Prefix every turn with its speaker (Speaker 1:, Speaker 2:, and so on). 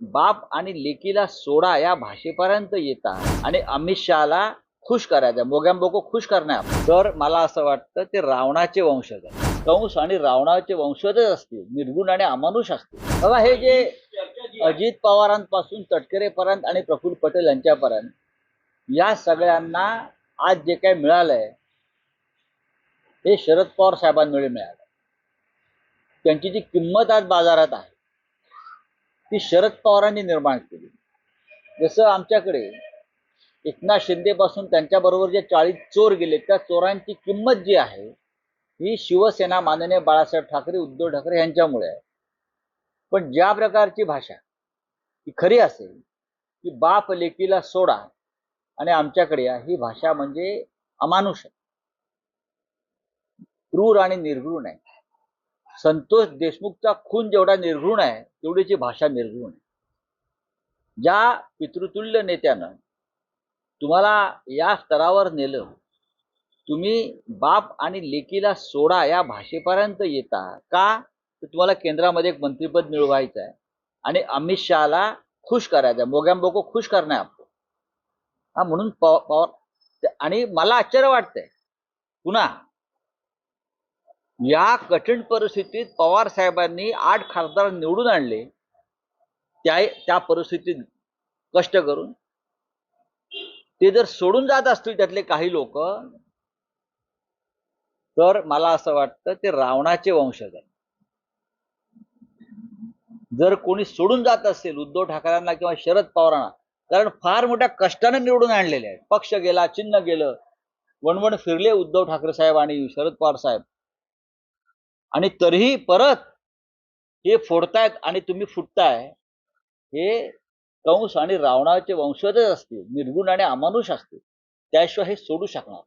Speaker 1: बाप आणि लेकीला सोडा या भाषेपर्यंत येतात आणि अमित शहाला खुश करायचं, मोगॅम्बोको खुश करणार. तर मला असं वाटतं ते रावणाचे वंशज आहेत. कंस आणि रावणाचे वंशजच असतील, निर्गुण आणि अमानुष असतील. बघा, हे जे अजित पवारांपासून तटकरेपर्यंत आणि प्रफुल्ल पटेल यांच्यापर्यंत या सगळ्यांना आज जे काही मिळालंय हे शरद पवार साहेबांमुळे मिळालं. त्यांची जी किंमत आज बाजारात आहे ती शरद पवारांनी निर्माण केली. जसं आमच्याकडे एकनाथ शिंदे पासून त्यांच्याबरोबर जे 40 चोर गेले त्या चोरांची किंमत जी आहे ही शिवसेना, माननीय बाळासाहेब ठाकरे, उद्धव ठाकरे यांच्यामुळे आहे. पण ज्या प्रकारची भाषा ही खरी असेल की बाप लेकीला सोडा आणि आमच्याकडे या, ही भाषा म्हणजे अमानुष आहे, क्रूर आणि निर्घृण आहे. संतोष देशमुखचा खून जेवढा निर्घृण आहे तेवढीची भाषा निर्घृण आहे. ज्या पितृतुल्य नेत्यानं तुम्हाला या स्तरावर नेलं, तुम्ही बाप आणि लेकीला सोडा या भाषेपर्यंत येता का? तर तुम्हाला केंद्रामध्ये एक मंत्रिपद मिळवायचं आहे आणि अमित शहाला खुश करायचं, मोगॅम्बोको खुश करणं आहे आपलं. हा, म्हणून पवार. आणि मला आश्चर्य वाटतंय, पुन्हा या कठीण परिस्थितीत पवार साहेबांनी 8 खासदार निवडून आणले, त्या परिस्थितीत कष्ट करून. ते जर सोडून जात असतील त्यातले काही लोक, तर मला असं वाटतं ते रावणाचे वंशज आहेत. जर कोणी सोडून जात असेल उद्धव ठाकरेंना किंवा शरद पवारांना, कारण फार मोठ्या कष्टाने निवडून आणलेले आहेत, पक्ष गेला, चिन्ह गेलं, वणवण फिरले उद्धव ठाकरे साहेब आणि शरद पवार साहेब, आणि तरीही परत हे फोडतायत आणि तुम्ही फुटताय. हे कंस आणि रावणाचे वंशजच असतील, निर्गुण आणि अमानुष असतील, त्याशिवाय हे सोडू शकणार.